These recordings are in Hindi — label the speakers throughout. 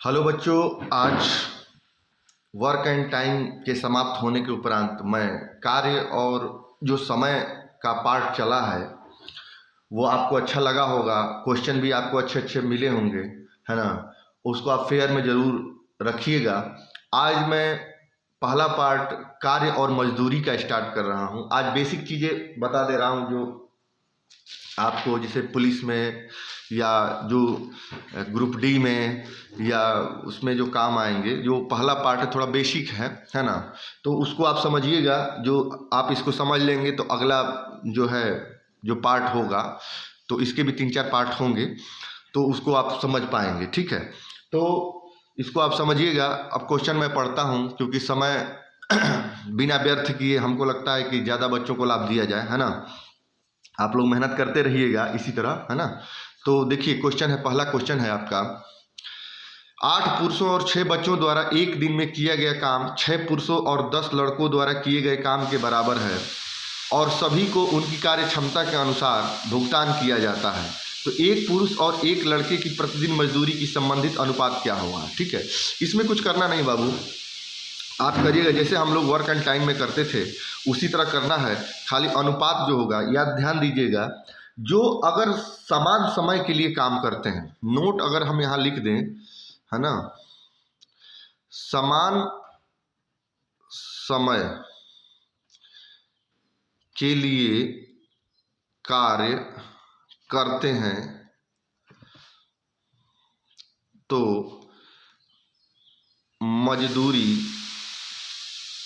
Speaker 1: हेलो बच्चों, आज वर्क एंड टाइम के समाप्त होने के उपरांत मैं कार्य और जो समय का पार्ट चला है वो आपको अच्छा लगा होगा। क्वेश्चन भी आपको अच्छे अच्छे मिले होंगे, है ना। उसको आप फेयर में ज़रूर रखिएगा। आज मैं पहला पार्ट कार्य और मजदूरी का स्टार्ट कर रहा हूँ। आज बेसिक चीज़ें बता दे रहा हूँ जो आपको जैसे पुलिस में या जो ग्रुप डी में या उसमें जो काम आएंगे। जो पहला पार्ट है थोड़ा बेसिक है ना। तो उसको आप समझिएगा। जो आप इसको समझ लेंगे तो अगला जो है जो पार्ट होगा, तो इसके भी 3-4 पार्ट होंगे, तो उसको आप समझ पाएंगे। ठीक है, तो इसको आप समझिएगा। अब क्वेश्चन मैं पढ़ता हूँ क्योंकि समय बिना व्यर्थ किए हमको लगता है कि ज़्यादा बच्चों को लाभ दिया जाए, है ना। आप लोग मेहनत करते रहिएगा इसी तरह, है ना। तो देखिए क्वेश्चन है, पहला क्वेश्चन है आपका। 8 पुरुषों और 6 बच्चों द्वारा एक दिन में किया गया काम 6 पुरुषों और 10 लड़कों द्वारा किए गए काम के बराबर है और सभी को उनकी कार्य क्षमता के अनुसार भुगतान किया जाता है। तो एक पुरुष और एक लड़के की प्रतिदिन मजदूरी की संबंधित अनुपात क्या होगा। ठीक है, इसमें कुछ करना नहीं बाबू, आप करिएगा जैसे हम लोग वर्क एंड टाइम में करते थे उसी तरह करना है। खाली अनुपात जो होगा, याद ध्यान दीजिएगा, जो अगर समान समय के लिए काम करते हैं, नोट अगर हम यहाँ लिख दें, है ना, समान समय के लिए कार्य करते हैं तो मजदूरी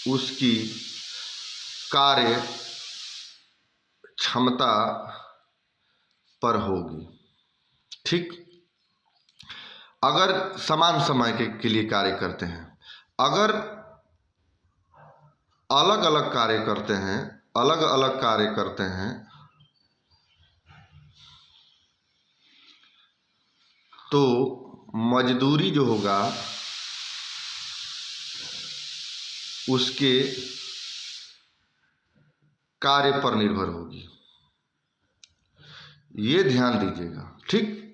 Speaker 1: उसकी कार्य क्षमता पर होगी। ठीक, अगर समान समय के लिए कार्य करते हैं, अगर अलग अलग कार्य करते हैं, अलग अलग कार्य करते हैं तो मजदूरी जो होगा उसके कार्य पर निर्भर होगी। ये ध्यान दीजिएगा। ठीक,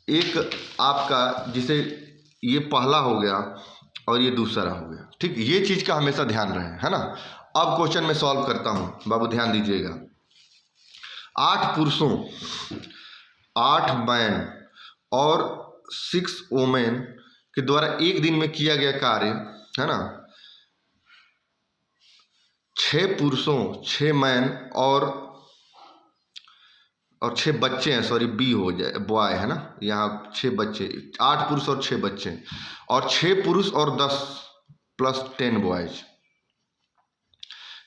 Speaker 1: एक आपका जिसे ये पहला हो गया और ये दूसरा हो गया। ठीक, ये चीज़ का हमेशा ध्यान रहे, है ना। अब क्वेश्चन में सॉल्व करता हूँ बाबू, ध्यान दीजिएगा। 8 पुरुषों, 8 मैन और 6 वोमेन के द्वारा एक दिन में किया गया कार्य, है ना। 6 पुरुषों, 6 मैन और 6 बच्चे हैं, सॉरी बी हो जाए, बॉय है ना। यहाँ 6 बच्चे, 8 पुरुष और 6 बच्चे, और 6 पुरुष और 10 प्लस 10 बॉयज।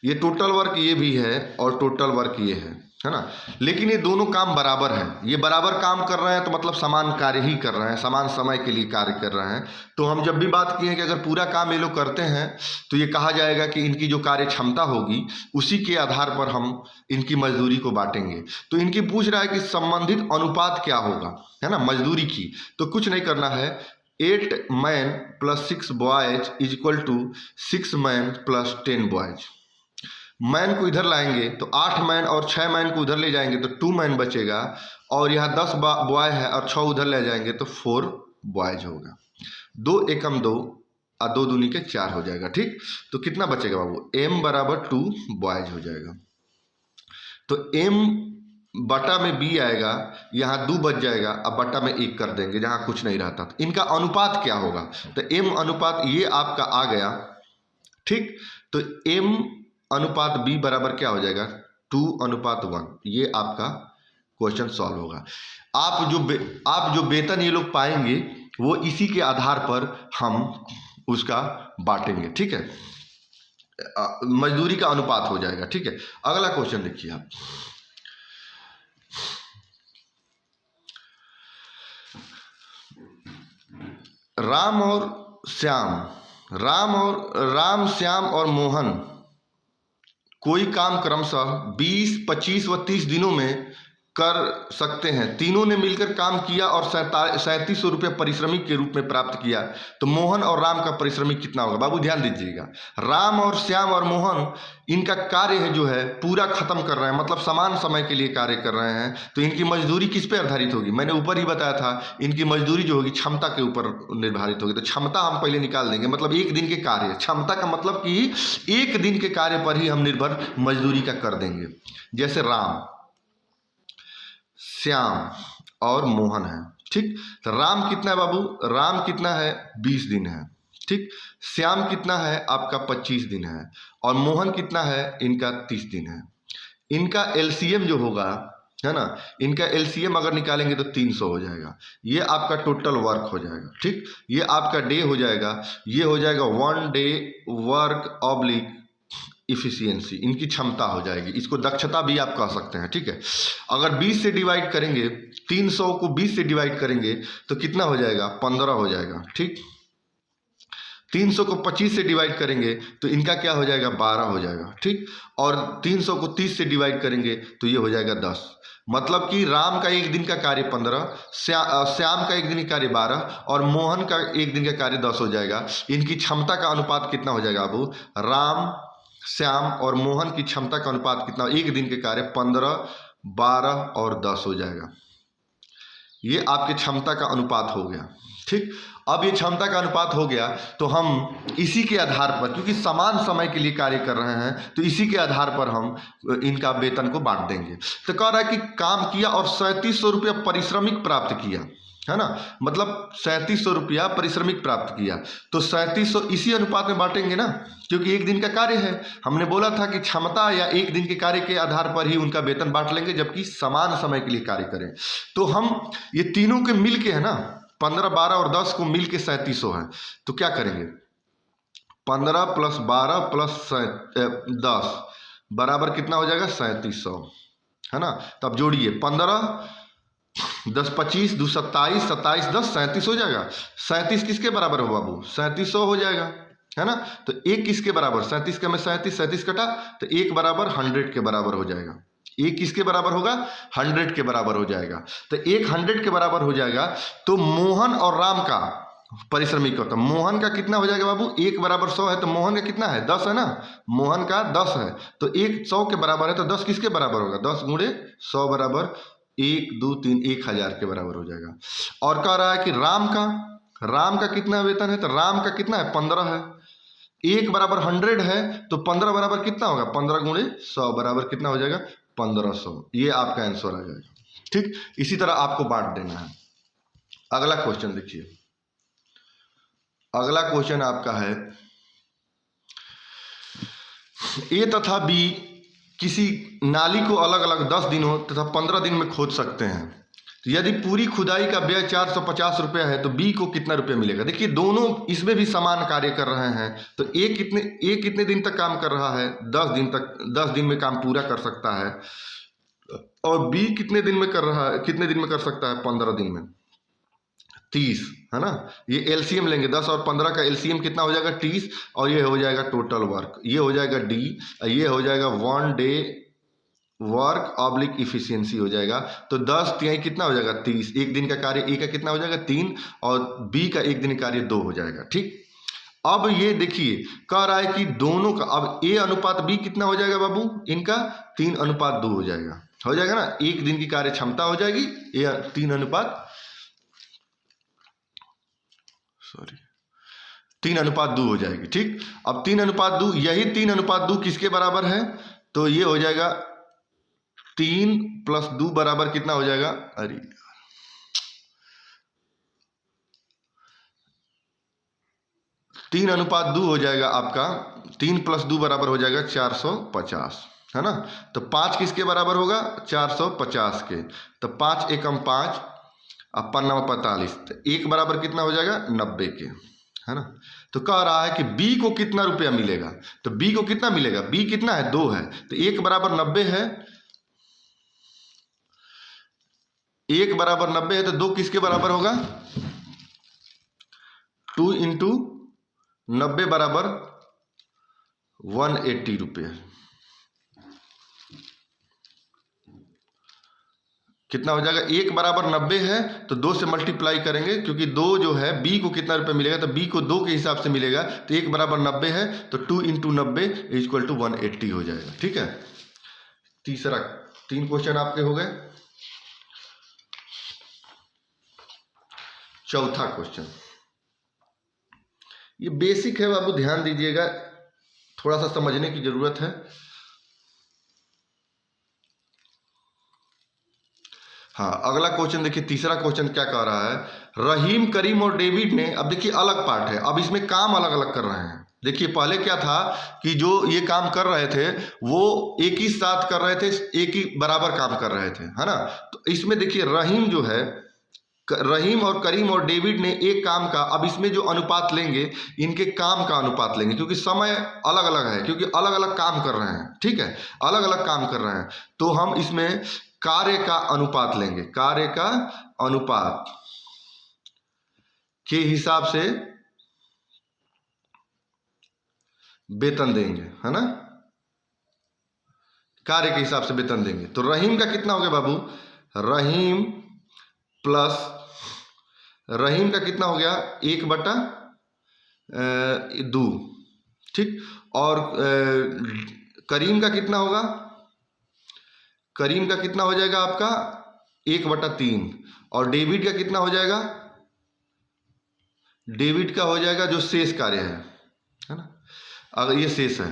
Speaker 1: ये टोटल वर्क ये भी है और टोटल वर्क ये है ना। लेकिन ये दोनों काम बराबर हैं, ये बराबर काम कर रहे हैं तो मतलब समान कार्य ही कर रहे हैं, समान समय के लिए कार्य कर रहे हैं। तो हम जब भी बात किए कि अगर पूरा काम ये लोग करते हैं तो ये कहा जाएगा कि इनकी जो कार्य क्षमता होगी उसी के आधार पर हम इनकी मजदूरी को बांटेंगे। तो इनकी पूछ रहा है कि संबंधित अनुपात क्या होगा, है ना, मजदूरी की। तो कुछ नहीं करना है, 8 man plus 6 boys is equal to 6 man plus 10 boys. Man को इधर लाएंगे तो 8 मैन और 6 मैन को उधर ले जाएंगे तो 2 मैन बचेगा, और यहाँ 10 बॉय है और 6 उधर ले जाएंगे तो 4 बॉयज होगा। 2 एकम 2 और 2 दूनी के 4 हो जाएगा। ठीक, तो कितना बचेगा बाबू, m बराबर 2 बॉयज हो जाएगा। तो m बटा में b आएगा, यहाँ 2 बच जाएगा, अब बटा में 1 कर देंगे जहाँ कुछ नहीं रहता। तो इनका अनुपात क्या होगा, तो m अनुपात ये आपका आ गया। ठीक, तो m अनुपात b बराबर क्या हो जाएगा, 2:1। ये आपका क्वेश्चन सॉल्व होगा। आप जो वेतन ये लोग पाएंगे वो इसी के आधार पर हम उसका बांटेंगे। ठीक है, मजदूरी का अनुपात हो जाएगा। ठीक है, अगला क्वेश्चन देखिए आप। राम, श्याम और मोहन कोई काम क्रमशः 20, 25 व 30 दिनों में कर सकते हैं। तीनों ने मिलकर काम किया और 3700 रुपये परिश्रमिक के रूप में प्राप्त किया। तो मोहन और राम का परिश्रमिक कितना होगा? बाबू ध्यान दीजिएगा, राम और श्याम और मोहन इनका कार्य है जो है पूरा खत्म कर रहे हैं, मतलब समान समय के लिए कार्य कर रहे हैं। तो इनकी मजदूरी किस पे आधारित होगी? मैंने ऊपर ही बताया था, इनकी मजदूरी जो होगी क्षमता के ऊपर निर्धारित होगी। तो क्षमता हम पहले निकाल देंगे, मतलब एक दिन के कार्य, क्षमता का मतलब कि एक दिन के कार्य पर ही हम निर्भर मजदूरी का कर देंगे। जैसे राम, श्याम और मोहन है, ठीक। तो राम कितना है बाबू? राम कितना है? 20 दिन है, ठीक। श्याम कितना है? आपका 25 दिन है। और मोहन कितना है? इनका 30 दिन है। इनका एलसीएम जो होगा, है ना, इनका एलसीएम अगर निकालेंगे तो 300 हो जाएगा। ये आपका टोटल वर्क हो जाएगा, ठीक। ये आपका डे हो जाएगा, ये हो जाएगा 1 डे वर्क ऑब्लिक इफिशियंसी, इनकी क्षमता हो जाएगी। इसको दक्षता भी आप कह सकते हैं, ठीक है। अगर 20 से डिवाइड करेंगे, 300 को 20 से डिवाइड करेंगे तो कितना हो जाएगा? 15 हो जाएगा, ठीक। 300 को 25 से डिवाइड करेंगे तो इनका क्या हो जाएगा? 12 हो जाएगा, ठीक। और 300 को 30 से डिवाइड करेंगे तो ये हो जाएगा 10। मतलब कि राम का एक दिन का कार्य 15, श्याम का एक दिन का कार्य 12 और मोहन का एक दिन का कार्य 10 हो जाएगा। इनकी क्षमता का अनुपात कितना हो जाएगा बाबू? राम, श्याम और मोहन की क्षमता का अनुपात कितना? एक दिन के कार्य 15, 12 और 10 हो जाएगा। ये आपके क्षमता का अनुपात हो गया, ठीक। अब ये क्षमता का अनुपात हो गया तो हम इसी के आधार पर, क्योंकि समान समय के लिए कार्य कर रहे हैं, तो इसी के आधार पर हम इनका वेतन को बांट देंगे। तो कह रहा है कि काम किया और 3700 रुपया परिश्रमिक प्राप्त किया, है ना, मतलब 3700 रुपया परिश्रमिक प्राप्त किया। तो 3700 इसी अनुपात में बांटेंगे ना, क्योंकि एक दिन का कार्य है। हमने बोला था कि क्षमता या एक दिन के कार्य के आधार पर ही उनका वेतन बांट लेंगे, जबकि समान समय के लिए कार्य करें। तो हम ये तीनों के मिल के है ना, 15, 12 और 10 को मिल के 3700 है। तो क्या करेंगे? 15 + 12 + 10 बराबर कितना हो जाएगा? 3700, है ना। तब जोड़िए, 15 10 25 2 27 27 10 37 हो जाएगा। 37 किसके बराबर हो बाबू? 3700 हो जाएगा, है ना। तो एक किसके बराबर? 37 का में 37 कटा तो एक बराबर 100 के बराबर हो जाएगा। एक किसके बराबर होगा? 100 के बराबर हो जाएगा। तो एक 100 के बराबर हो जाएगा। तो मोहन और राम का परिश्रमिक होता, मोहन का कितना हो जाएगा बाबू? 1 बराबर 100 है, तो मोहन का कितना है? 10 है ना। मोहन का 10 है, तो 1 100 के बराबर है, तो 10 किसके बराबर होगा? 10 गुणे 100 बराबर 1 2 3 1000 के बराबर हो जाएगा। और कह रहा है कि राम का कितना वेतन है? तो राम का कितना है? 15 है। 1 बराबर 100 है, तो 15 बराबर कितना होगा? 15 गुणे 100 बराबर कितना हो जाएगा? 1500। ये आपका आंसर आ जाएगा, ठीक। इसी तरह आपको बांट देना है। अगला क्वेश्चन देखिए, अगला क्वेश्चन आपका है, ए तथा बी किसी नाली को अलग अलग 10 दिनों तथा 15 दिन में खोद सकते हैं। तो यदि पूरी खुदाई का व्यय 450 रुपया है तो बी को कितना रुपया मिलेगा? देखिए दोनों इसमें भी समान कार्य कर रहे हैं। तो ए कितने दिन तक काम कर रहा है? 10 दिन तक, 10 दिन में काम पूरा कर सकता है। और बी कितने दिन में कर रहा है? कितने दिन में कर सकता है? 15 दिन में 30, है ना। ये एलसीएम लेंगे, 10 और 15 का एलसीएम कितना हो जाएगा? 30। और ये हो जाएगा टोटल वर्क, ये हो जाएगा डी, ये हो जाएगा 1 डे वर्क ऑब्लिक इफिशियंसी हो जाएगा। तो 10 तिहाई कितना हो जाएगा? 30। एक दिन का कार्य ए का कितना हो जाएगा? 3 और बी का एक दिन कार्य 2 हो जाएगा, ठीक। अब ये देखिए कह रहा है कि दोनों का, अब ए अनुपात बी कितना हो जाएगा बाबू? इनका 3:2 हो जाएगा, हो जाएगा ना। एक दिन की कार्य क्षमता हो जाएगी, ये 3:2 हो जाएगी, ठीक। अब 3:2, यही 3:2 किसके बराबर है? तो ये हो जाएगा 3 + 2 बराबर कितना हो जाएगा? अरे 3:2 हो जाएगा आपका, 3 + 2 बराबर हो जाएगा 450, है ना। तो 5 किसके बराबर होगा? 450 के। तो 5 एकम 5 और 5 45, तो 1 बराबर कितना हो जाएगा? 90 के, है ना। तो कह रहा है कि बी को कितना रुपया मिलेगा? तो बी को कितना मिलेगा? बी कितना है? 2 है, तो 1 बराबर 90 है, 1 बराबर 90 है, तो 2 किसके बराबर होगा? 2 × 90 बराबर 180 रुपये, कितना हो जाएगा, 1 बराबर 90 है तो 2 से मल्टीप्लाई करेंगे, क्योंकि 2 जो है बी को कितना रुपये मिलेगा, तो बी को 2 के हिसाब से मिलेगा, तो 1 बराबर 90 है तो 2 इंटू 90 इक्वल टू 180 हो जाएगा। ठीक है, तीसरा 3 क्वेश्चन आपके हो गए। चौथा क्वेश्चन, ये बेसिक है बाबू, ध्यान दीजिएगा, थोड़ा सा समझने की जरूरत है। हाँ, अगला क्वेश्चन देखिए, तीसरा क्वेश्चन क्या कह रहा है, रहीम, करीम और डेविड ने, अब देखिए अलग पार्ट है, अब इसमें काम अलग अलग कर रहे हैं। देखिए पहले क्या था कि जो ये काम कर रहे थे वो एक ही साथ कर रहे थे, एक ही बराबर काम कर रहे थे, है ना। तो इसमें देखिए रहीम जो है, रहीम और करीम और डेविड ने एक काम का, अब इसमें जो अनुपात लेंगे इनके काम का अनुपात लेंगे, क्योंकि समय अलग अलग है, क्योंकि अलग अलग काम कर रहे हैं। ठीक है, अलग अलग काम कर रहे हैं, तो हम इसमें कार्य का अनुपात लेंगे, कार्य का अनुपात के हिसाब से वेतन देंगे, है ना, कार्य के हिसाब से वेतन देंगे। तो रहीम का कितना हो गया बाबू, रहीम प्लस, रहीम का कितना हो गया 1/2, ठीक, और करीम का कितना होगा, करीम का कितना हो जाएगा आपका 1/3, और डेविड का कितना हो जाएगा, डेविड का हो जाएगा जो शेष कार्य है ना, अगर ये शेष है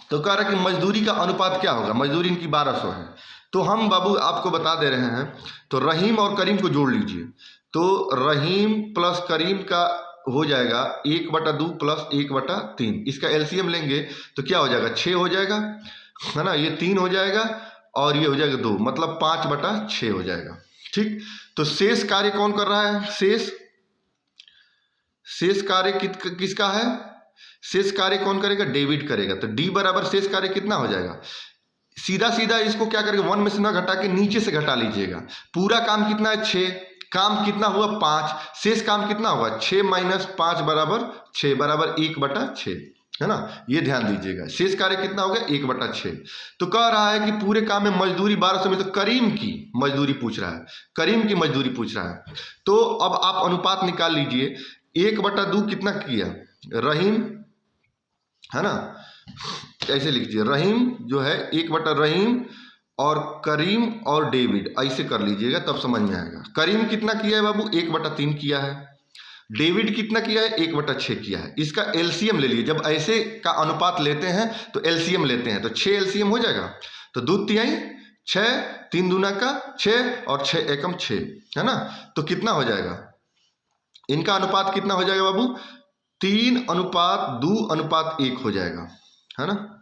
Speaker 1: तो कह रहा है कि मजदूरी का अनुपात क्या होगा, मजदूरी इनकी 1200 है। तो हम बाबू आपको बता दे रहे हैं, तो रहीम और करीम को जोड़ लीजिए, तो रहीम प्लस करीम का हो जाएगा 1/2 प्लस 1/3, इसका एलसीएम लेंगे तो क्या हो जाएगा 6 हो जाएगा, है ना, ये 3 हो जाएगा और ये हो जाएगा 2, मतलब 5/6 हो जाएगा। ठीक, तो शेष कार्य कौन कर रहा है, शेष कार्य किसका है, शेष कार्य कौन करेगा, डेविड करेगा। तो डी बराबर शेष कार्य कितना हो जाएगा, सीधा सीधा इसको क्या करेगा 1 में से ना घटा के नीचे से घटा लीजिएगा। पूरा काम कितना है 6, काम कितना हुआ 5, शेष काम कितना होगा 6 माइनस 5 बराबर 6 बराबर 1/6, है ना, ये ध्यान दीजिएगा। शेष कार्य कितना हो गया 1/6। तो कह रहा है कि पूरे काम में मजदूरी 1200 में, तो करीम की मजदूरी पूछ रहा है, करीम की मजदूरी पूछ रहा है। तो अब आप अनुपात निकाल लीजिए, 1/2 कितना किया रहीम, है ना, ऐसे लिख दीजिए, रहीम जो है 1/, रहीम और करीम और डेविड, ऐसे कर लीजिएगा तब समझ में आएगा। करीम कितना किया है बाबू 1/3 किया है, डेविड कितना किया है 1/6 किया है। इसका एलसीएम ले लीजिए, जब ऐसे का अनुपात लेते हैं तो एलसीएम लेते हैं, तो 6 एलसीएम हो जाएगा, तो 2 तिहाई 6, 3 दूना का 6 और 6 एकम 6, है ना। तो कितना हो जाएगा, इनका अनुपात कितना हो जाएगा बाबू 3:2:1 हो जाएगा, है ना।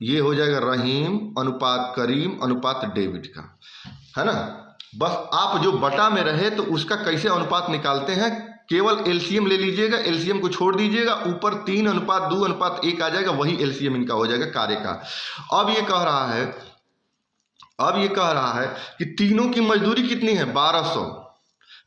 Speaker 1: ये हो जाएगा रहीम अनुपात करीम अनुपात डेविड का, है ना। बस आप जो बटा में रहे तो उसका कैसे अनुपात निकालते हैं, केवल एलसीएम ले लीजिएगा, एलसीएम को छोड़ दीजिएगा, ऊपर 3:2:1 आ जाएगा, वही एलसीएम इनका हो जाएगा कार्य का। अब ये कह रहा है कि तीनों की मजदूरी कितनी है 1200,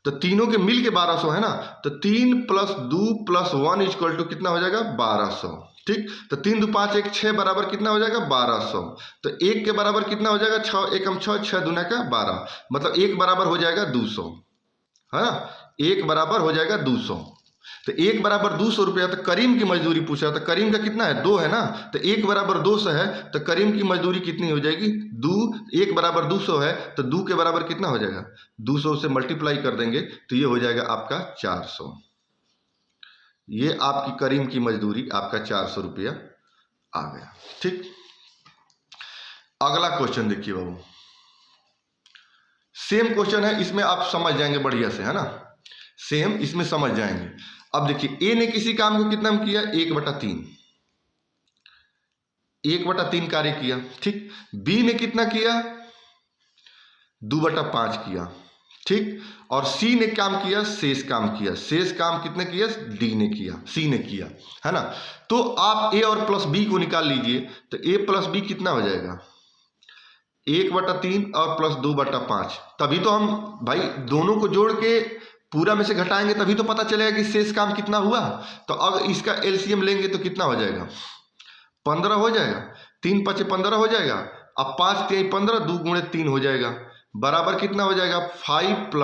Speaker 1: तो तीनों के मिल के 1200 है ना, तो 3 + 2 + 1 इक्वल टू कितना हो जाएगा 1200। ठीक, तो 3 2 5 1 6 बराबर कितना हो जाएगा 1200, तो 1 के बराबर कितना हो जाएगा 6 एकम 6 6 दूना का 12, मतलब 1 बराबर हो जाएगा 200, है ना, 1 बराबर हो जाएगा 200। तो 1 बराबर 200 रुपया, तो करीम की मजदूरी पूछा, तो करीम का कितना है 2 है ना, तो 1 बराबर 200 है, तो करीम की मजदूरी कितनी हो जाएगी 2, 1 बराबर 200 है तो 2 के बराबर कितना हो जाएगा 200 से मल्टीप्लाई कर देंगे तो ये हो जाएगा आपका 400। ये आपकी करीम की मजदूरी आपका 400 रुपया आ गया। ठीक, अगला क्वेश्चन देखिए बाबू, सेम क्वेश्चन है, इसमें आप समझ जाएंगे बढ़िया से, है ना, सेम इसमें समझ जाएंगे। अब देखिए ए ने किसी काम को कितना किया 1/3, 1/3 कार्य किया। ठीक, बी ने कितना किया 2/5 किया। ठीक, और सी ने काम किया शेष काम किया, शेष काम कितने किया डी ने किया, सी ने किया, है ना। तो आप ए और प्लस बी को निकाल लीजिए, तो ए प्लस बी कितना हो जाएगा 1/3 और प्लस 2/5, तभी तो हम भाई दोनों को जोड़ के पूरा में से घटाएंगे तभी तो पता चलेगा कि शेष काम कितना हुआ। तो अब इसका एलसीएम लेंगे तो कितना हो जाएगा 15 हो जाएगा, 3 × 5 = 15 हो जाएगा, अब 5 × 3 = 15, 2 × 3 हो जाएगा, बराबर कितना हो जाएगा 5 +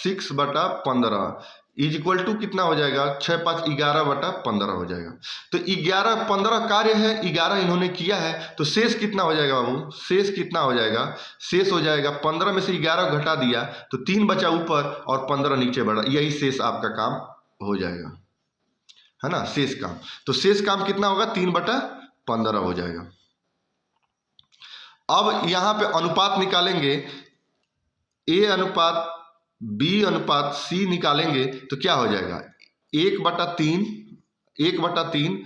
Speaker 1: 6/15 इज इक्वल टू कितना हो जाएगा 6 × 5 11/15 हो जाएगा। तो 11/15 कार्य है, 11 इन्होंने किया है, तो शेष कितना हो जाएगा बाबू, शेष कितना हो जाएगा, शेष हो जाएगा 15 में से 11 घटा दिया तो 3 बचा ऊपर और 15 नीचे बढ़ा, यही शेष आपका काम हो जाएगा, है ना, शेष काम। तो शेष काम कितना होगा 3/15 हो जाएगा। अब यहां पे अनुपात निकालेंगे, A अनुपात B अनुपात C निकालेंगे तो क्या हो जाएगा 1/3, 1/3,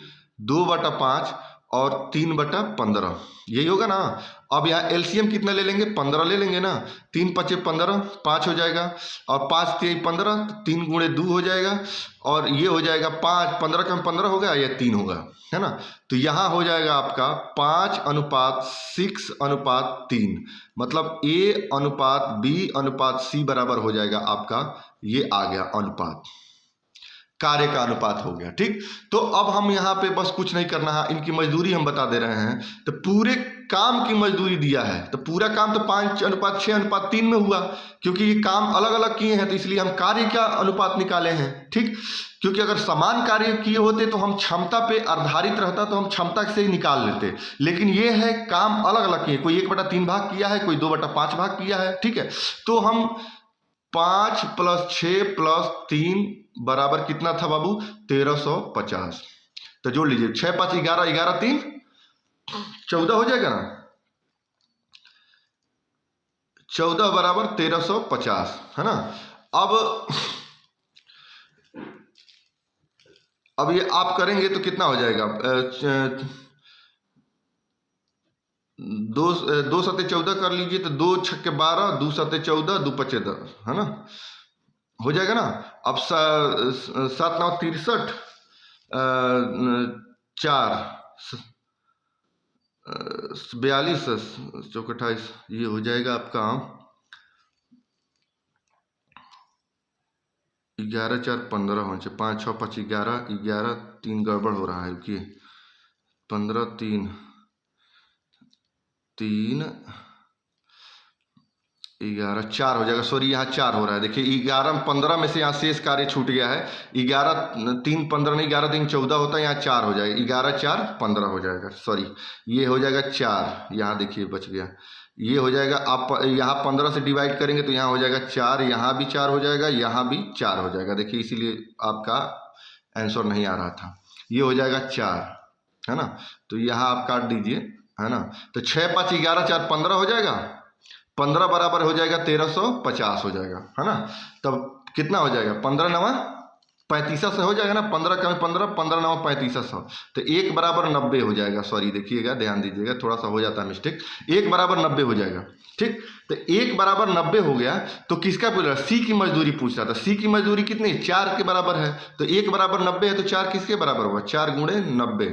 Speaker 1: 2/5 और 3/15, यही होगा ना। अब यहाँ एलसीएम कितना ले लेंगे 15 ले लेंगे ना, 3 × 5 = 15, 5 हो जाएगा और 5 × 3 = 15, 3 × 2 हो जाएगा और ये हो जाएगा 5, 15 का 15 होगा या 3 होगा, है ना। तो यहाँ हो जाएगा आपका 5:6:3, मतलब A अनुपात B अनुपात C बराबर हो जाएगा आपका, ये आ गया अनुपात, कार्य का अनुपात हो गया। ठीक, तो अब हम यहाँ पे बस कुछ नहीं करना है, इनकी मजदूरी हम बता दे रहे हैं। तो पूरे काम की मजदूरी दिया है, तो पूरा काम तो 5:6:3 में हुआ, क्योंकि ये काम अलग अलग किए हैं तो इसलिए हम कार्य का अनुपात निकाले हैं। ठीक, क्योंकि अगर समान कार्य किए होते तो हम क्षमता पे आधारित रहता तो हम क्षमता से ही निकाल लेते, लेकिन ये है काम अलग अलग किए, कोई 1/3 भाग किया है, कोई 2/5 भाग किया है। ठीक है, तो हम 5 + 6 + 3 बराबर कितना था बाबू 1350। तो जोड़ लीजिए 6 × 5 = 11, 11 × 3 = 14 हो जाएगा ना, 14 बराबर 1350, है ना। अब ये आप करेंगे तो कितना हो जाएगा 2 × 14 कर लीजिए तो 2 × 6 = 12, 2 × 14, 2 × 5 = 10, है ना, हो जाएगा ना। अब 7 × 9 = 63, 4 42, 4 × 28, ये हो जाएगा आपका 11 × 4 = 15 होने चाहिए, 5 × 6 = 5, 11, 11, 3 गड़बड़ हो रहा है कि 15, 3, 11, 4 हो जाएगा, सॉरी यहाँ 4 हो रहा है, देखिए 11 15 में से यहाँ शेष कार्य छूट गया है, 11 3 15 नहीं, 11 3 14 होता है, यहाँ 4 हो जाएगा, 11 4 15 हो जाएगा, सॉरी ये हो जाएगा 4, यहाँ देखिए बच गया, ये हो जाएगा। आप यहाँ 15 से डिवाइड करेंगे तो यहाँ हो जाएगा 4, यहाँ भी 4 हो जाएगा, यहाँ भी 4 हो जाएगा, देखिए इसीलिए आपका आंसर नहीं आ रहा था, ये हो जाएगा 4, है ना। तो यहाँ आप काट दीजिए, है ना। तो 6 × 5 = 11, 4 15 हो जाएगा, 15 बराबर हो जाएगा 1350 हो जाएगा, है ना। तब कितना हो जाएगा 15 × 9 = 3500 हो जाएगा ना, 15 × 15, 15 × 9 = 3500, तो 1 बराबर 90 हो जाएगा, सॉरी देखिएगा ध्यान दीजिएगा, थोड़ा सा हो जाता है मिस्टेक, 1 बराबर 90 हो जाएगा। ठीक, तो 1 बराबर 90 हो गया, तो किसका पूछ रहा, सी की मजदूरी पूछ रहा था। सी की मजदूरी कितनी, 4 के बराबर है, तो 1 बराबर 90 है तो 4 किसके बराबर होगा, 4 × 90,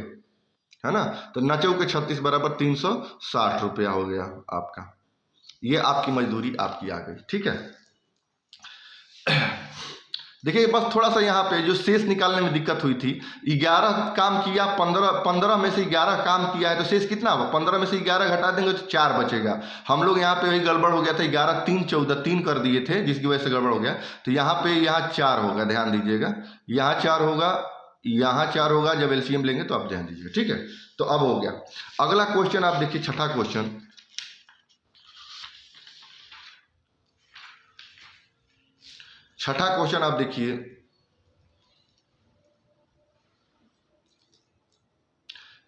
Speaker 1: है ना। तो 9 × 36 बराबर 360 रुपया हो गया आपका, ये आपकी मजदूरी आपकी आ गई। ठीक है, देखिए बस थोड़ा सा यहाँ पे जो शेष निकालने में दिक्कत हुई थी, 11 काम किया, 15 में से 11 काम किया है तो शेष कितना होगा, 15 में से 11 घटा देंगे तो 4 बचेगा। हम लोग यहाँ पे वही गड़बड़ हो गया था, 11 3 14 3 कर दिए थे, जिसकी वजह से गड़बड़ हो गया। तो यहाँ पे यहाँ 4 होगा, ध्यान दीजिएगा, यहाँ 4 होगा, यहाँ 4 होगा, जब एलसीएम लेंगे तो आप ध्यान दीजिएगा। ठीक है, तो अब हो गया। अगला क्वेश्चन आप देखिए, छठा क्वेश्चन, छठा क्वेश्चन आप देखिए,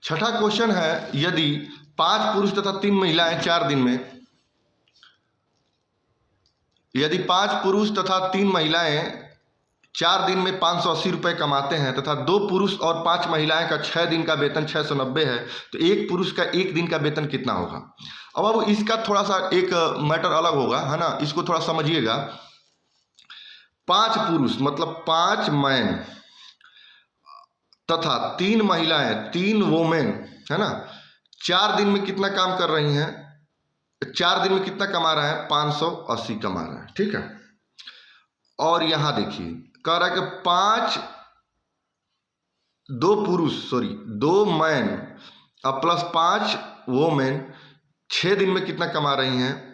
Speaker 1: छठा क्वेश्चन है, यदि 5 पुरुष तथा 3 महिलाएं 4 दिन में, यदि 5 पुरुष तथा 3 महिलाएं 4 दिन में 580 रुपये कमाते हैं तथा 2 पुरुष और 5 महिलाएं का 6 दिन का वेतन 690 है, तो एक पुरुष का 1 दिन का वेतन कितना होगा। अब इसका थोड़ा सा एक मैटर अलग होगा, है ना, इसको थोड़ा समझिएगा। 5 पुरुष मतलब 5 मैन तथा 3 महिलाएं 3 वोमेन, है ना, 4 दिन में कितना काम कर रही हैं, 4 दिन में कितना कमा रहा है, 580 कमा रहा है। ठीक है, और यहां देखिए कह रहा है कि 2 मैन प्लस 5 वोमेन 6 दिन में कितना कमा रही हैं,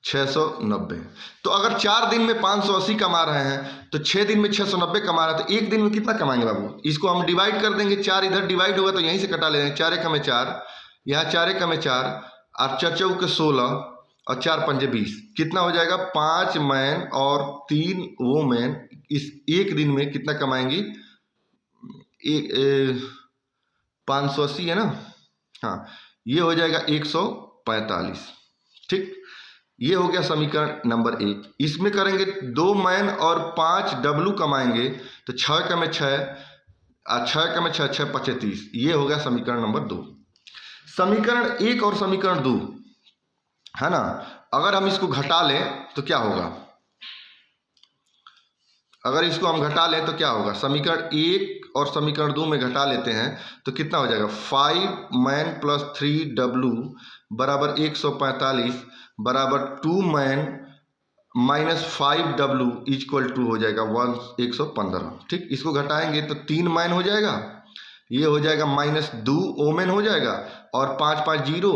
Speaker 1: 690। तो अगर 4 दिन में 580 कमा रहे हैं तो 6 दिन में 690 कमा रहे हैं, तो एक दिन में कितना कमाएंगे बाबू? इसको हम डिवाइड कर देंगे, 4 इधर डिवाइड होगा तो यहीं से कटा ले, 4 एकम में 4, यहाँ 4 एकम में 4, 4 चौके 16 और 4 पंजे 20। कितना हो जाएगा? 5 मैन और 3 वोमेन इस एक दिन में कितना कमाएंगी? 580 है ना, हाँ, ये हो जाएगा 145। ठीक, ये हो गया समीकरण नंबर 1। इसमें करेंगे 2 मैन और 5 डब्लू कमाएंगे तो 6 का में 6, 6 का में 6, 6 पचे 30। ये हो गया समीकरण नंबर 2। समीकरण 1 और समीकरण 2 है ना, अगर हम इसको घटा लें तो क्या होगा? अगर इसको हम घटा लें तो क्या होगा? समीकरण 1 और समीकरण 2 में घटा लेते हैं तो कितना हो जाएगा? 5 मैन प्लस 3 डब्लू बराबर 145 बराबर 2 man minus 5 W equal to हो जाएगा 115। ठीक, इसको घटाएंगे तो 3 मैन हो जाएगा, ये हो जाएगा माइनस 2 ओमेन हो जाएगा, और 5 5 0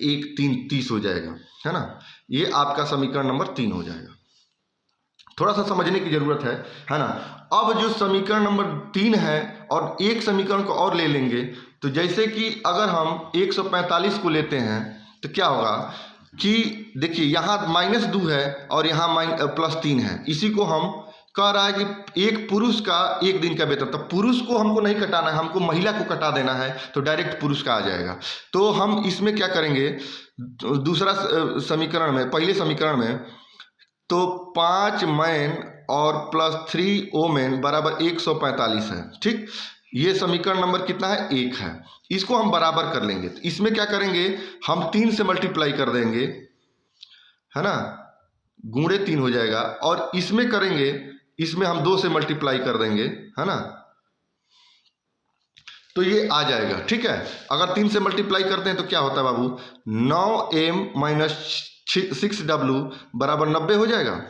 Speaker 1: 1 3 30 हो जाएगा, है ना। ये आपका समीकरण नंबर 3 हो जाएगा। थोड़ा सा समझने की जरूरत है ना। अब जो समीकरण नंबर 3 है और एक समीकरण को और ले लेंगे, तो जैसे कि अगर हम 145 को लेते हैं तो क्या होगा कि देखिए यहाँ -2 है और यहाँ +3 है। इसी को हम कह रहा है कि एक पुरुष का एक दिन का वेतन, तो पुरुष को हमको नहीं कटाना है, हमको महिला को कटा देना है, तो डायरेक्ट पुरुष का आ जाएगा। तो हम इसमें क्या करेंगे, दूसरा समीकरण में, पहले समीकरण में तो 5 मैन और +3 ओमेन बराबर 145 है। ठीक, ये समीकरण नंबर कितना है? 1 है। इसको हम बराबर कर लेंगे, तो इसमें क्या करेंगे, हम 3 से मल्टीप्लाई कर देंगे, है ना, गुणे 3 हो जाएगा, और इसमें करेंगे, इसमें हम 2 से मल्टीप्लाई कर देंगे, है ना, तो ये आ जाएगा। ठीक है, अगर 3 से मल्टीप्लाई करते हैं तो क्या होता है बाबू? 9m माइनस 6w बराबर 90 हो जाएगा।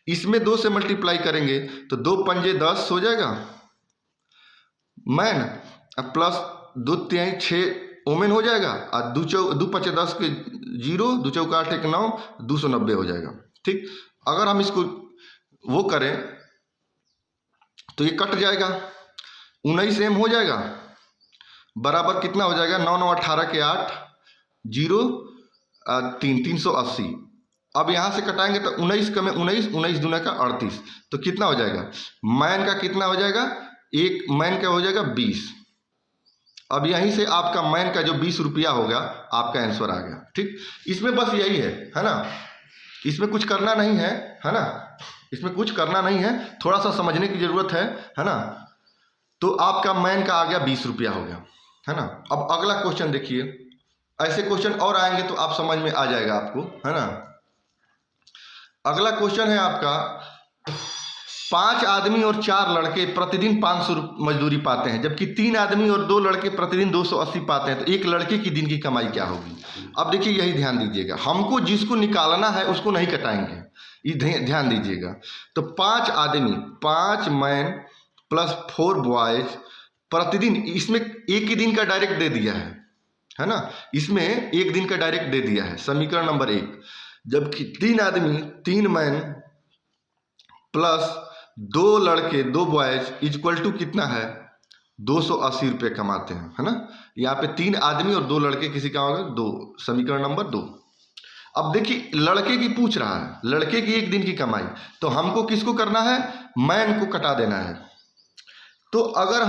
Speaker 1: इसमें 2 से मल्टीप्लाई करेंगे तो 2 पंजे 10 हो जाएगा मैन, प्लस 2 तिहाई 6 ओमेन हो जाएगा, और 2 पचे 10 के 0, 2 चौका 8 1 9, 290 हो जाएगा। ठीक, अगर हम इसको वो करें तो ये कट जाएगा, 19m हो जाएगा, बराबर कितना हो जाएगा? 9 9 18 के 8, 0 3 380। अब यहाँ से कटाएंगे तो 19 का में 19, 19 दूना का 38, तो कितना हो जाएगा? मैन का कितना हो जाएगा? एक मैन का हो जाएगा 20। अब यहीं से आपका मैन का जो 20 रुपया होगा, आपका आंसर आ गया। ठीक, इसमें बस यही है ना, इसमें कुछ करना नहीं है ना, इसमें कुछ करना नहीं है, थोड़ा सा समझने की जरूरत है ना। तो आपका मैन का आ गया 20 रुपया हो गया, है ना। अब अगला क्वेश्चन देखिए, ऐसे क्वेश्चन और आएंगे तो आप समझ में आ जाएगा आपको, है ना। अगला क्वेश्चन है आपका, 5 आदमी और 4 लड़के प्रतिदिन 500 मजदूरी पाते हैं, जबकि 3 आदमी और 2 लड़के प्रतिदिन 280 पाते हैं, तो एक लड़के की दिन की कमाई क्या होगी? अब देखिए, यही ध्यान दीजिएगा, हमको जिसको निकालना है उसको नहीं कटाएंगे, ये ध्यान दीजिएगा। तो 5 आदमी, 5 मैन प्लस 4 बॉयज प्रतिदिन, इसमें एक ही दिन का डायरेक्ट दे दिया है ना, इसमें एक दिन का डायरेक्ट दे दिया है, समीकरण नंबर 1। जबकि 3 आदमी, 3 मैन प्लस 2 लड़के 2 बॉयज इक्वल टू कितना है? 280 रुपये कमाते हैं, है ना। यहाँ पे 3 आदमी और 2 लड़के, किसी का होगा 2, समीकरण नंबर 2। अब देखिए, लड़के की पूछ रहा है, लड़के की एक दिन की कमाई, तो हमको किसको करना है? मैन को कटा देना है। तो अगर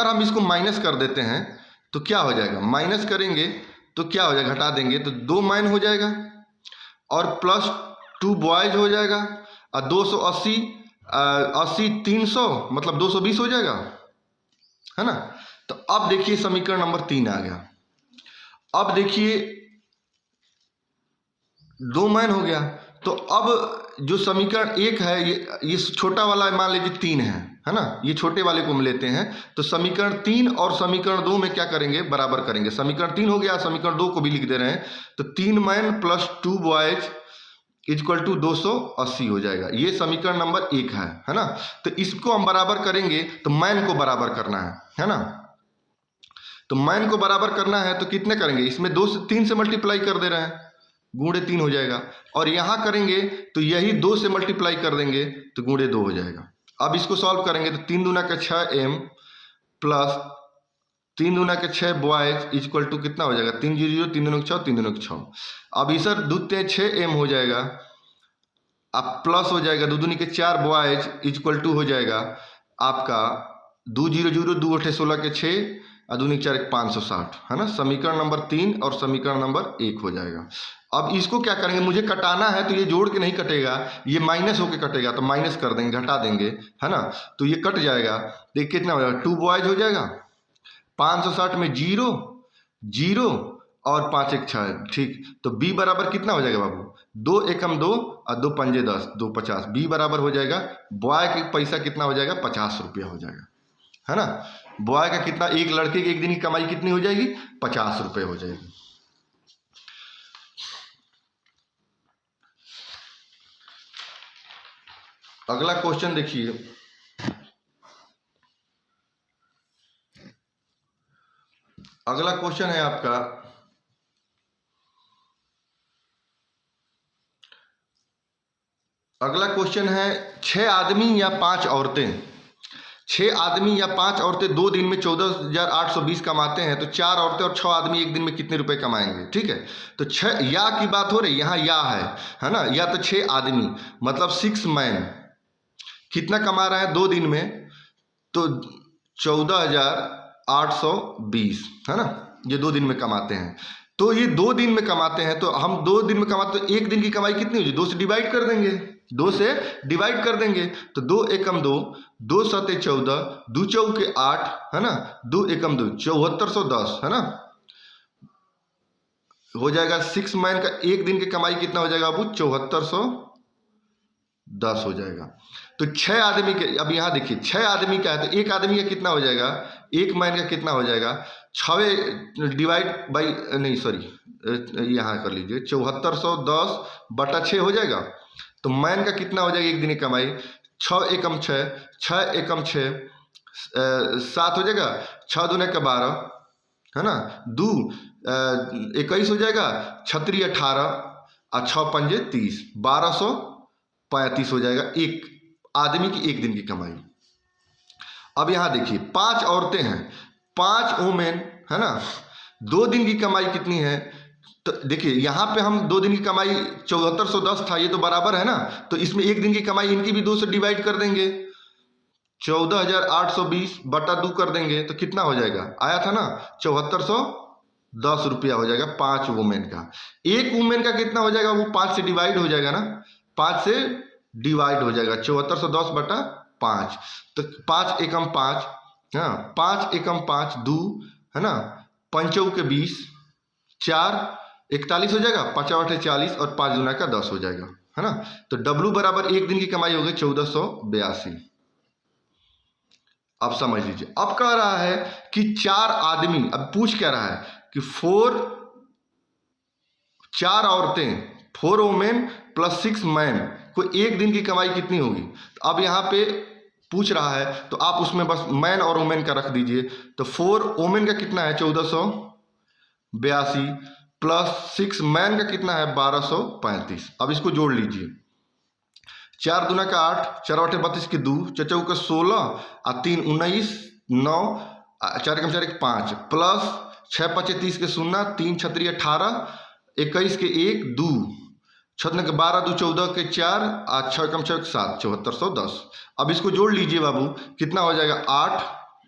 Speaker 1: हम इसको माइनस कर देते हैं तो क्या हो जाएगा? माइनस करेंगे तो क्या हो जाएगा? घटा देंगे तो 2 मैन हो जाएगा और प्लस 2 बॉयज हो जाएगा, और 280 80 300 मतलब 220 हो जाएगा, है ना। तो अब देखिए, समीकरण नंबर 3 आ गया। अब देखिए, 2 मैन हो गया, तो अब जो समीकरण 1 है, ये छोटा वाला मान लीजिए 3 है ना, ये छोटे वाले को हम लेते हैं, तो समीकरण 3 और समीकरण 2 में क्या करेंगे? बराबर करेंगे। समीकरण 3 हो गया, समीकरण 2 को भी लिख दे रहे हैं, तो 3 man plus 2 boys equal to 280 हो जाएगा। ये समीकरण नंबर 1 है ना। तो इसको हम बराबर करेंगे तो मैन को बराबर करना है ना। तो मैन को बराबर करना है तो कितने करेंगे, इसमें 2 से 3 से मल्टीप्लाई कर दे रहे हैं, गुणे 3 हो जाएगा। और यहाँ करेंगे तो यही 2 से मल्टीप्लाई कर देंगे तो गुणे 2 हो जाएगा। अब इसको सॉल्व करेंगे तो 3 दूना का 6m प्लस 3 दूना के 6 बॉयज इक्वल टू कितना हो जाएगा, 3 0 0 3 दूना 6 3 दूना 6। अब इधर दूते 6m हो जाएगा, अब प्लस हो जाएगा 2 दूनी के 4 बॉयज इक्वल टू हो जाएगा आपका 2 0 0 2 8 16 के 6 और 2 4 560, है ना। समीकरण नंबर 3 और समीकरण नंबर 1 हो जाएगा। अब इसको क्या करेंगे, मुझे कटाना है तो ये जोड़ के नहीं कटेगा, ये माइनस होके कटेगा, तो माइनस कर देंगे, घटा देंगे, है ना। तो ये कट जाएगा, देख कितना हो जाएगा, 2 बॉयज हो जाएगा, 560 में 0 0 और 5 1 6, ठीक। तो b बराबर कितना हो जाएगा बाबू, 2 एकम 2 और 2 पंजे 10, 2 50। b बराबर हो जाएगा, बॉय का पैसा कितना हो जाएगा, 50 रुपया हो जाएगा, है ना। बॉय का कितना, एक लड़के की एक दिन की कमाई कितनी हो जाएगी, 50 रुपये हो जाएगी। अगला क्वेश्चन देखिए, अगला क्वेश्चन है आपका, अगला क्वेश्चन है 6 आदमी या 5 औरतें, 6 आदमी या 5 औरतें 2 दिन में 14,820 कमाते हैं, तो 4 औरतें और 6 आदमी एक दिन में कितने रुपए कमाएंगे, ठीक है। तो 6 या की बात हो रही, यहाँ या है ना, या तो 6 आदमी मतलब 6 मैन कितना कमा रहा है 2 दिन में, तो 14,820, है ना, ये 2 दिन में कमाते हैं। तो ये 2 दिन में कमाते हैं, तो हम 2 दिन में कमाते, तो एक दिन की कमाई कितनी होगी, 2 से डिवाइड कर देंगे, 2 से डिवाइड कर देंगे, तो 2 एकम 2, 2 7 14, 2 चौके 8, है ना, 2 एकम 2 7410, है ना, हो जाएगा। 6 मैन का एक दिन की कमाई कितना हो जाएगा, अब 7410 हो जाएगा। तो 6 आदमी के, अब यहाँ देखिए 6 आदमी का है, तो एक आदमी का कितना हो जाएगा, एक मैन का कितना हो जाएगा, 6 डिवाइड बाई, नहीं सॉरी यहाँ कर लीजिए, 7410 बटा 6 हो जाएगा। तो मैन का कितना हो जाएगा एक दिन की कमाई, 6 एकम 6, 6 एकम 6 7 हो जाएगा, 6 दूने का 12, है ना, 2 21 हो जाएगा, 6 18 और 6 पंजे 30, 1235 हो जाएगा एक आदमी की एक दिन की कमाई। अब यहाँ देखिए 5 औरतें हैं, 5 वुमेन, है ना, 2 दिन की कमाई कितनी है, तो देखिए यहाँ पे हम 2 दिन की कमाई 7410 था, ये तो बराबर है ना, तो इसमें एक दिन की कमाई इनकी भी 2 से डिवाइड कर देंगे, 14,820 बटा 2 कर देंगे, तो कितना हो जाएगा, आया था ना 7410 रुपया हो जाएगा 5 वुमेन का। एक वुमेन का कितना हो जाएगा, वो 5 से डिवाइड हो जाएगा ना, 5 से डिवाइड हो जाएगा, 7410 बटा 5, तो 5 एकम 5, हाँ 5 एकम 5 2, है ना, 5 के 20, 4 41 हो जाएगा, 5 8 40 और 5 दूना का 10 हो जाएगा, है ना। तो W बराबर एक दिन की कमाई हो गई 1482। अब समझ लीजिए, अब कह रहा है कि 4 आदमी, अब पूछ क्या रहा है कि 4 औरतें 4 वुमेन प्लस 6 मैन को एक दिन की कमाई कितनी होगी। तो अब यहाँ पे पूछ रहा है, तो आप उसमें बस मैन और वुमेन का रख दीजिए, तो 4 वुमेन का कितना है 1482 प्लस 6 मैन का कितना है 1235। अब इसको जोड़ लीजिए, 4 दूना का 8, 4 8 32 के 2, 4 का 16 और 3 19 9, 4 कम 4 5 प्लस 6 5 30 के 0, 3 6 18, 21 के 1 2, 6 के 12 2 14 के 4 और 6 कम 6 7, 7410। अब इसको जोड़ लीजिए बाबू, कितना हो जाएगा 8,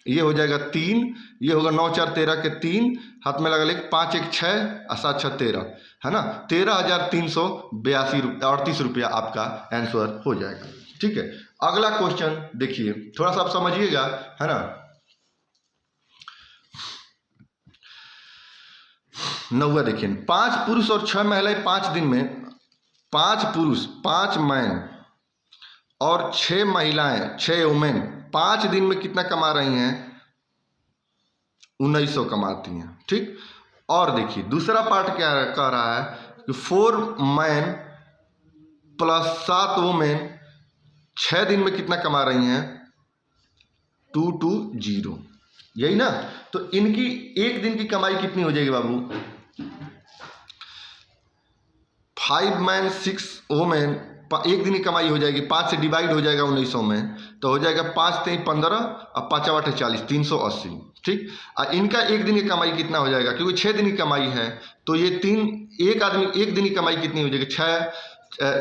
Speaker 1: ये हो जाएगा 3, ये होगा 9 4 13 के 3, हाथ में लगा ले 5 1 6 और 7 6 13, है ना, 13,382 रुपया आपका आंसर हो जाएगा, ठीक है। अगला क्वेश्चन देखिए, थोड़ा सा आप समझिएगा, है ना। 9वां देखिए, 5 पुरुष और 6 महिलाएं 5 दिन में, 5 पुरुष 5 मैन और 6 महिलाएं 6 वुमेन 5 दिन में कितना कमा रही हैं, 1900 कमाती हैं, ठीक। और देखिए दूसरा पार्ट क्या कह रहा है कि 4 मैन प्लस 7 वुमेन 6 दिन में कितना कमा रही हैं, 220, यही ना। तो इनकी एक दिन की कमाई कितनी हो जाएगी बाबू? 5 मैन 6 वोमेन, एक दिन की कमाई हो जाएगी, 5 से डिवाइड हो जाएगा 1900 में, तो हो जाएगा 5 3 15 और 5 8 40, 380। ठीक। और इनका एक दिन की कमाई कितना हो जाएगा? क्योंकि 6 दिन की कमाई है, तो ये एक आदमी एक दिन की कमाई कितनी हो जाएगी? 6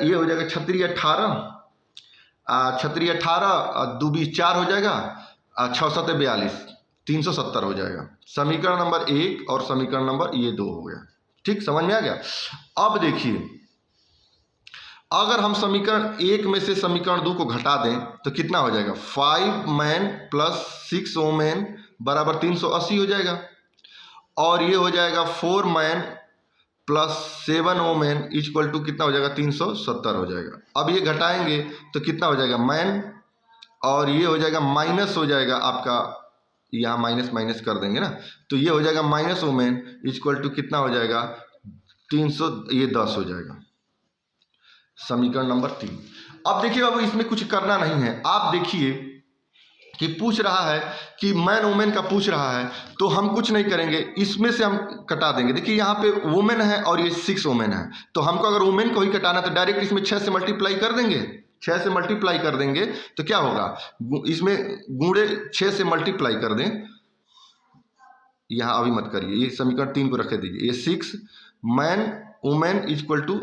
Speaker 1: ये हो जाएगा 36 18, 36 18 2 20 4 हो जाएगा, 6 7 42, 370 हो जाएगा। समीकरण नंबर 1 और समीकरण नंबर ये 2 हो गया। ठीक, समझ में आ गया। अब देखिए, अगर हम समीकरण 1 में से समीकरण 2 को घटा दें तो कितना हो जाएगा? 5 मैन प्लस 6 वोमेन बराबर 380 हो जाएगा। और ये हो जाएगा 4 man plus 7 women equal to कितना हो जाएगा? 370 हो जाएगा। अब ये घटाएंगे तो कितना हो जाएगा? मैन, और ये हो जाएगा माइनस हो जाएगा आपका, यहाँ माइनस माइनस कर देंगे ना, तो ये हो जाएगा माइनस वोमेन इक्वल टू कितना हो जाएगा? 310 हो जाएगा। समीकरण नंबर 3। अब देखिए बाबू, इसमें कुछ करना नहीं है। आप देखिए कि पूछ रहा है कि मैन वोमेन का पूछ रहा है, तो हम कुछ नहीं करेंगे, इसमें से हम कटा देंगे। देखिए यहाँ पे वोमेन है और ये 6 वोमेन है, तो हमको अगर वोमेन को ही कटाना तो डायरेक्ट इसमें 6 से मल्टीप्लाई कर देंगे। 6 से मल्टीप्लाई कर देंगे तो क्या होगा? इसमें गुणे 6 से मल्टीप्लाई कर दें, यहाँ अभी मत करिए, ये समीकरण 3 को रखे दीजिए। ये 6 मैन वोमेन इक्वल टू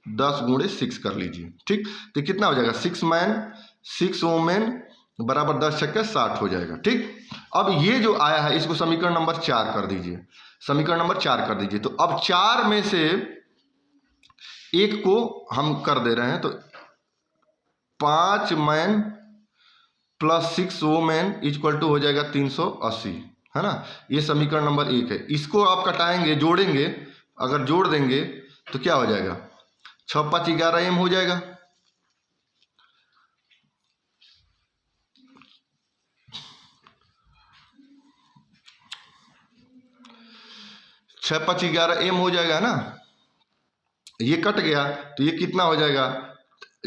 Speaker 1: 10 गुणे 6 कर लीजिए। ठीक, तो कितना हो जाएगा? 6 मैन 6 वोमेन बराबर 10 छक्के 60 हो जाएगा। ठीक, अब ये जो आया है इसको समीकरण नंबर 4 कर दीजिए। समीकरण नंबर 4 कर दीजिए। तो अब 4 में से एक को हम कर दे रहे हैं, तो 5 man plus 6 women equal to हो जाएगा 380, है ना। ये समीकरण नंबर 1 है। इसको आप कटाएंगे, जोड़ेंगे, अगर जोड़ देंगे तो क्या हो जाएगा? 6 5 11 एम हो जाएगा। छः 5 11 एम हो जाएगा ना। ये कट गया तो ये कितना हो जाएगा?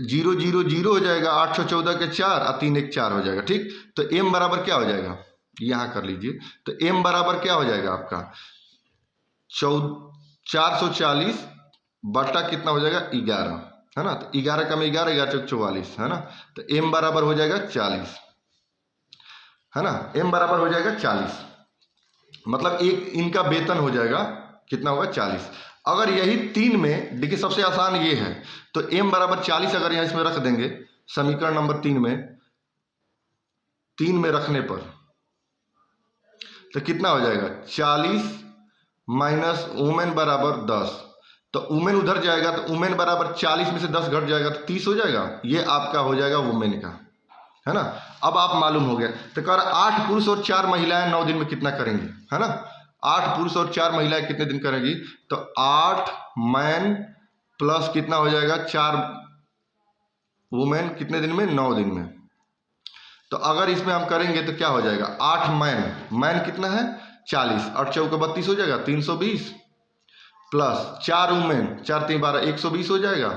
Speaker 1: 0 0 0 हो जाएगा, 814 के 4 और 3 1 4 हो जाएगा। ठीक, तो एम बराबर क्या हो जाएगा? यहाँ कर लीजिए। तो एम बराबर क्या हो जाएगा आपका? 440 बटा कितना हो जाएगा? 11, है ना। तो 11 का में 11, 11 चौक 44, है ना। तो एम बराबर हो जाएगा 40, है ना। एम बराबर हो जाएगा 40, मतलब एक इनका वेतन हो जाएगा कितना होगा? 40। अगर यही 3 में, देखिए सबसे आसान ये है, तो m बराबर 40 अगर यहाँ इसमें रख देंगे समीकरण नंबर 3 में, 3 में रखने पर तो कितना हो जाएगा? 40 माइनस वोमेन बराबर 10, तो वुमेन उधर जाएगा तो वुमेन बराबर 40 में से 10 घट जाएगा तो 30 हो जाएगा। ये आपका हो जाएगा वुमेन का, है ना। अब आप मालूम हो गया। तो कह रहा 8 पुरुष और 4 महिलाएं 9 दिन में कितना करेंगी, है ना। 8 पुरुष और 4 महिलाएं कितने दिन करेंगी? तो 8 मैन प्लस कितना हो जाएगा? 4 वुमेन कितने दिन में? 9 दिन में। तो अगर इसमें हम करेंगे तो क्या हो जाएगा? 8 मैन, मैन कितना है? 40, 8 चौके 32 हो जाएगा, 320 प्लस 4 वुमेन, 4 3 12, 120 हो जाएगा,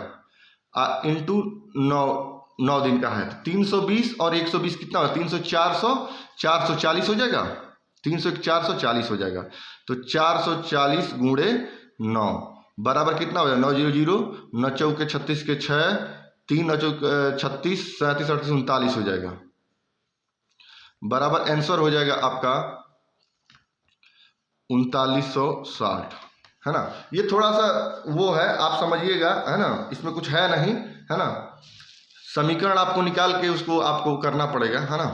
Speaker 1: इंटू 9 दिन का है, 320 और 120 कितना हो? 300 440 हो जाएगा, 300 440 हो जाएगा। तो 440 गुणे 9 बराबर कितना हो जाएगा? 9 0 0, 9 चौके 36 के 6, 3 9 चौके 36, 37 38 39 हो जाएगा। बराबर आंसर हो जाएगा आपका 3960, है ना। ये थोड़ा सा वो है, आप समझिएगा, है ना, इसमें कुछ है नहीं, है ना। समीकरण आपको निकाल के उसको आपको करना पड़ेगा, है ना।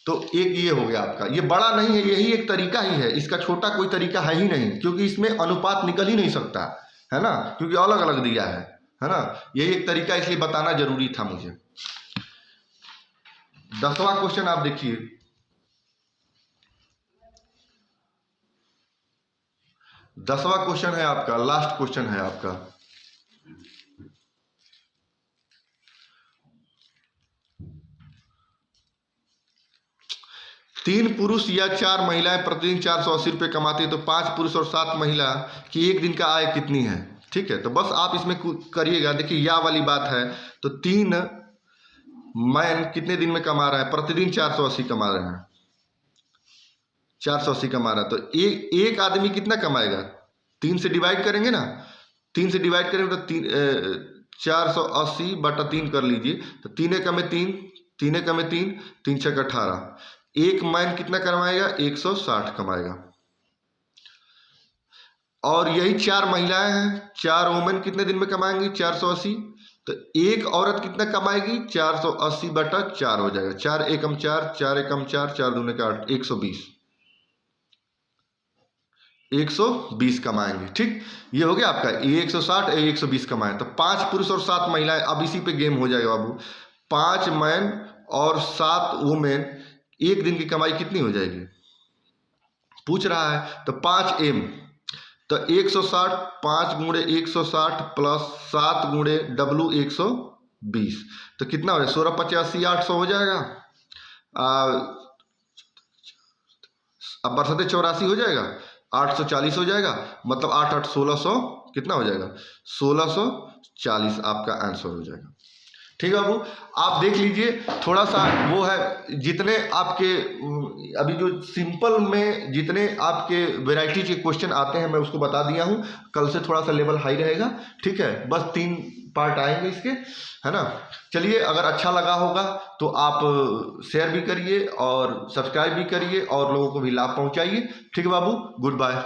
Speaker 1: तो एक ये हो गया आपका, ये बड़ा नहीं है, यही एक तरीका ही है, इसका छोटा कोई तरीका है ही नहीं, क्योंकि इसमें अनुपात निकल ही नहीं सकता, है ना, क्योंकि अलग अलग दिया है ना। यही एक तरीका, इसलिए बताना जरूरी था मुझे। 10वां क्वेश्चन आप देखिए। 10वां क्वेश्चन है आपका, लास्ट क्वेश्चन है आपका। तीन पुरुष या 4 महिलाएं प्रतिदिन 480 रुपये कमाती है, तो 5 पुरुष और 7 महिला की एक दिन का आय कितनी है? ठीक है, तो बस आप इसमें करिएगा। देखिए या वाली बात है, तो 3 मैन कितने दिन में कमा रहा है? प्रतिदिन 480 कमा रहे हैं, 480 कमा रहा, तो एक आदमी कितना कमाएगा? 3 से डिवाइड करेंगे ना, 3 से डिवाइड करेंगे तो 480/3 कर लीजिए, तो 3 एकम में 3, 3 एकम में 3, 3 छक 18। एक मैन कितना कमाएगा? 160 कमाएगा। और यही 4 महिलाएं हैं, 4 वुमेन कितने दिन में कमाएंगी? 480। तो एक औरत कितना कमाएगी? 480/4 हो जाएगा। 4 एकम 4, 4 एकम 4, 4 दूने का 8, 120, 120 कमाएंगे। ठीक, ये हो गया आपका। ये 160, ये 120 कमाए, तो 5 पुरुष और 7 महिलाएं। अब इसी पे गेम हो जाएगा बाबू। 5 मैन और 7 वुमेन, एक दिन की कमाई कितनी हो जाएगी पूछ रहा है। तो 5M, तो 160, 5 गुणे 160 प्लस 7 गुणे W 120, तो कितना हो जाएगा? 1685 800 हो जाएगा। अब बरसते 84 हो जाएगा, 840 हो जाएगा, मतलब 8 8 1600 कितना हो जाएगा? 1640 आपका आंसर हो जाएगा। ठीक है बाबू, आप देख लीजिए। थोड़ा सा वो है, जितने आपके अभी जो सिंपल में जितने आपके वैरायटी के क्वेश्चन आते हैं मैं उसको बता दिया हूँ। कल से थोड़ा सा लेवल हाई रहेगा। ठीक है, बस 3 पार्ट आएंगे इसके, है ना। चलिए, अगर अच्छा लगा होगा तो आप शेयर भी करिए और सब्सक्राइब भी करिए और लोगों को भी लाभ पहुँचाइए। ठीक है बाबू, गुड बाय।